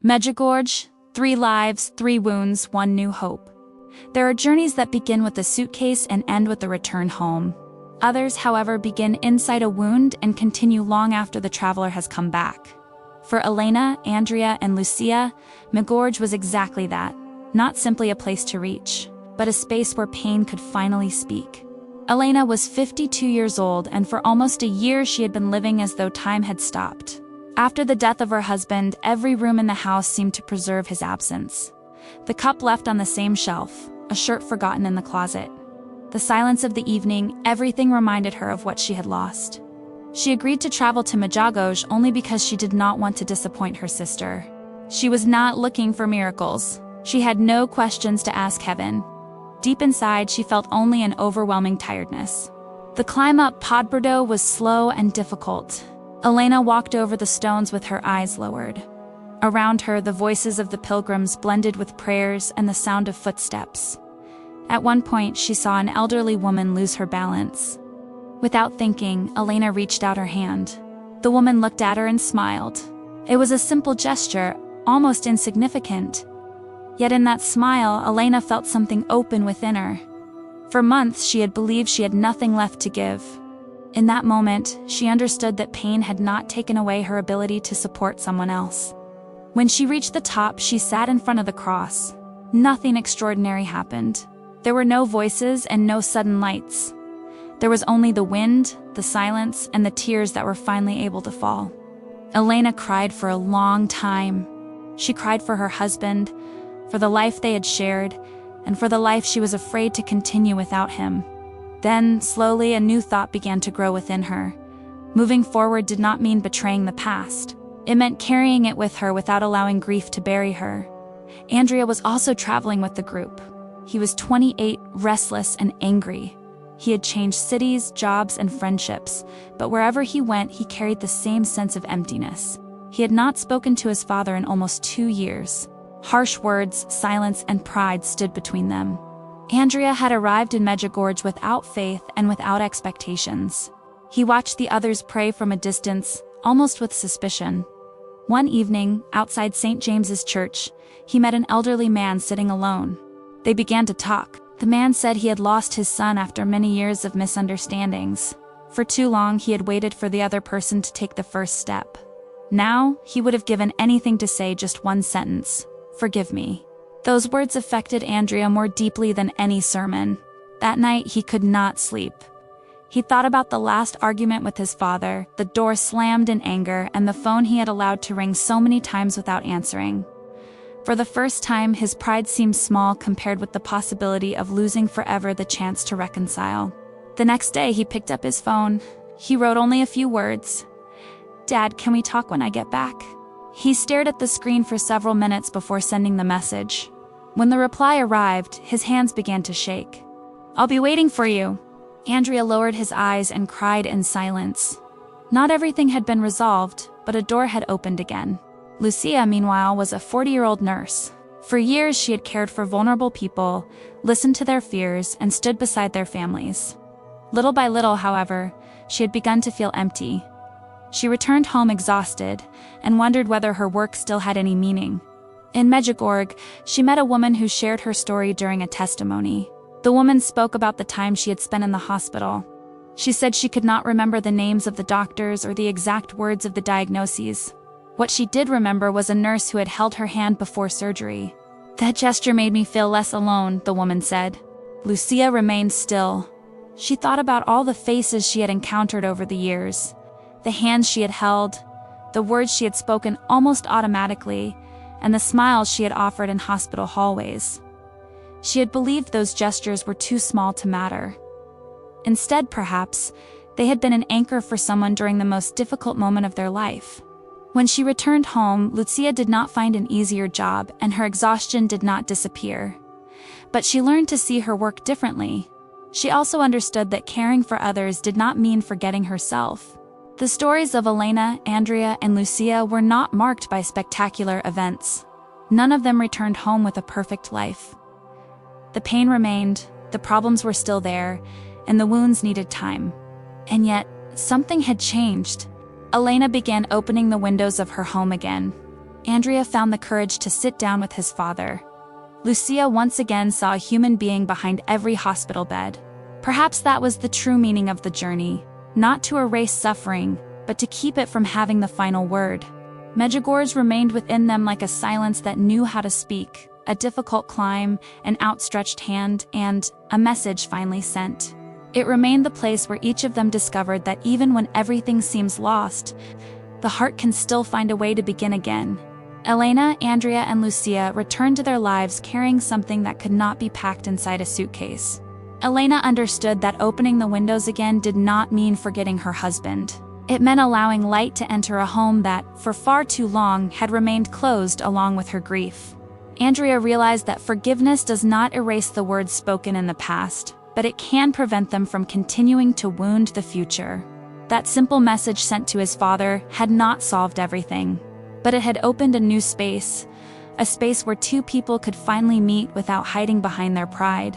Medjugorje, 3 lives, 3 wounds, 1 new hope. There are journeys that begin with a suitcase and end with a return home. Others, however, begin inside a wound and continue long after the traveler has come back. For Elena, Andrea, and Lucia, Medjugorje was exactly that. Not simply a place to reach, but a space where pain could finally speak. Elena was 52 years old, and for almost a year she had been living as though time had stopped. After the death of her husband, every room in the house seemed to preserve his absence. The cup left on the same shelf, a shirt forgotten in the closet. The silence of the evening, everything reminded her of what she had lost. She agreed to travel to Medjugorje only because she did not want to disappoint her sister. She was not looking for miracles. She had no questions to ask heaven. Deep inside, she felt only an overwhelming tiredness. The climb up Podbrdo was slow and difficult. Elena walked over the stones with her eyes lowered. Around her, the voices of the pilgrims blended with prayers and the sound of footsteps. At one point, she saw an elderly woman lose her balance. Without thinking, Elena reached out her hand. The woman looked at her and smiled. It was a simple gesture, almost insignificant. Yet in that smile, Elena felt something open within her. For months, she had believed she had nothing left to give. In that moment, she understood that pain had not taken away her ability to support someone else. When she reached the top, she sat in front of the cross. Nothing extraordinary happened. There were no voices and no sudden lights. There was only the wind, the silence, and the tears that were finally able to fall. Elena cried for a long time. She cried for her husband, for the life they had shared, and for the life she was afraid to continue without him. Then, slowly, a new thought began to grow within her. Moving forward did not mean betraying the past. It meant carrying it with her without allowing grief to bury her. Andrea was also traveling with the group. He was 28, restless and angry. He had changed cities, jobs, and friendships, but wherever he went, he carried the same sense of emptiness. He had not spoken to his father in almost 2 years. Harsh words, silence, and pride stood between them. Andrea had arrived in Medjugorje without faith and without expectations. He watched the others pray from a distance, almost with suspicion. One evening, outside St. James's Church, he met an elderly man sitting alone. They began to talk. The man said he had lost his son after many years of misunderstandings. For too long, he had waited for the other person to take the first step. Now, he would have given anything to say just one sentence: "Forgive me." Those words affected Andrea more deeply than any sermon. That night, he could not sleep. He thought about the last argument with his father, the door slammed in anger, and the phone he had allowed to ring so many times without answering. For the first time, his pride seemed small compared with the possibility of losing forever the chance to reconcile. The next day, he picked up his phone. He wrote only a few words. "Dad, can we talk when I get back?" He stared at the screen for several minutes before sending the message. When the reply arrived, his hands began to shake. "I'll be waiting for you." Andrea lowered his eyes and cried in silence. Not everything had been resolved, but a door had opened again. Lucia, meanwhile, was a 40-year-old nurse. For years, she had cared for vulnerable people, listened to their fears, and stood beside their families. Little by little, however, she had begun to feel empty. She returned home exhausted and wondered whether her work still had any meaning. In Medjugorje, she met a woman who shared her story during a testimony. The woman spoke about the time she had spent in the hospital. She said she could not remember the names of the doctors or the exact words of the diagnoses. What she did remember was a nurse who had held her hand before surgery. "That gesture made me feel less alone," the woman said. Lucia remained still. She thought about all the faces she had encountered over the years, the hands she had held, the words she had spoken almost automatically, and the smiles she had offered in hospital hallways. She had believed those gestures were too small to matter. Instead, perhaps, they had been an anchor for someone during the most difficult moment of their life. When she returned home, Lucia did not find an easier job, and her exhaustion did not disappear. But she learned to see her work differently. She also understood that caring for others did not mean forgetting herself. The stories of Elena, Andrea, and Lucia were not marked by spectacular events. None of them returned home with a perfect life. The pain remained, the problems were still there, and the wounds needed time. And yet, something had changed. Elena began opening the windows of her home again. Andrea found the courage to sit down with his father. Lucia once again saw a human being behind every hospital bed. Perhaps that was the true meaning of the journey, not to erase suffering, but to keep it from having the final word. Medjugorje remained within them like a silence that knew how to speak, a difficult climb, an outstretched hand, and a message finally sent. It remained the place where each of them discovered that even when everything seems lost, the heart can still find a way to begin again. Elena, Andrea, and Lucia returned to their lives carrying something that could not be packed inside a suitcase. Elena understood that opening the windows again did not mean forgetting her husband. It meant allowing light to enter a home that, for far too long, had remained closed along with her grief. Andrea realized that forgiveness does not erase the words spoken in the past, but it can prevent them from continuing to wound the future. That simple message sent to his father had not solved everything, but it had opened a new space, a space where two people could finally meet without hiding behind their pride.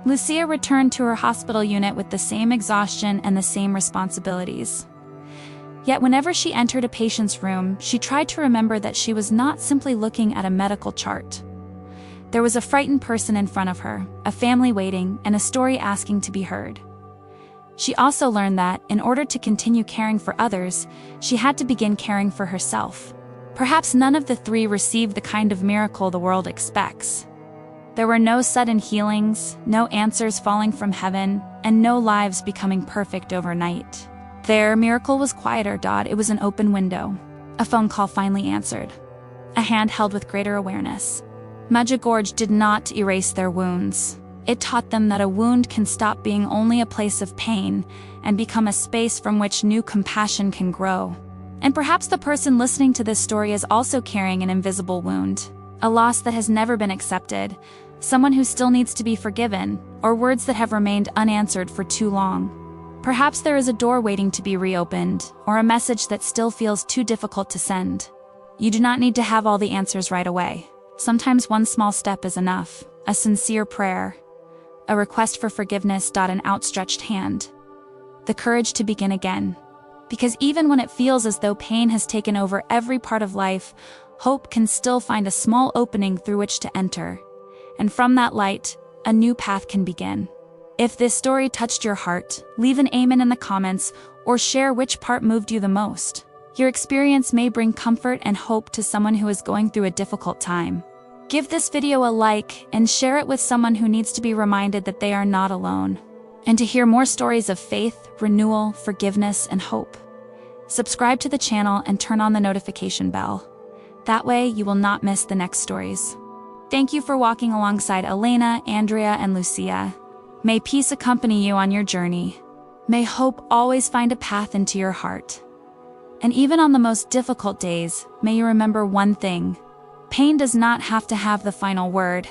Lucia returned to her hospital unit with the same exhaustion and the same responsibilities. Yet whenever she entered a patient's room, she tried to remember that she was not simply looking at a medical chart. There was a frightened person in front of her, a family waiting, and a story asking to be heard. She also learned that, in order to continue caring for others, she had to begin caring for herself. Perhaps none of the three received the kind of miracle the world expects. There were no sudden healings, no answers falling from heaven, and no lives becoming perfect overnight. Their miracle was quieter. It was an open window. A phone call finally answered. A hand held with greater awareness. Medjugorje did not erase their wounds. It taught them that a wound can stop being only a place of pain and become a space from which new compassion can grow. And perhaps the person listening to this story is also carrying an invisible wound, a loss that has never been accepted, someone who still needs to be forgiven, or words that have remained unanswered for too long. Perhaps there is a door waiting to be reopened, or a message that still feels too difficult to send. You do not need to have all the answers right away. Sometimes one small step is enough, a sincere prayer, a request for forgiveness. An outstretched hand. The courage to begin again. Because even when it feels as though pain has taken over every part of life, hope can still find a small opening through which to enter. And from that light, a new path can begin. If this story touched your heart, leave an amen in the comments or share which part moved you the most. Your experience may bring comfort and hope to someone who is going through a difficult time. Give this video a like and share it with someone who needs to be reminded that they are not alone. And to hear more stories of faith, renewal, forgiveness, and hope, subscribe to the channel and turn on the notification bell. That way you will not miss the next stories. Thank you for walking alongside Elena, Andrea, and Lucia. May peace accompany you on your journey. May hope always find a path into your heart. And even on the most difficult days, may you remember one thing: pain does not have to have the final word.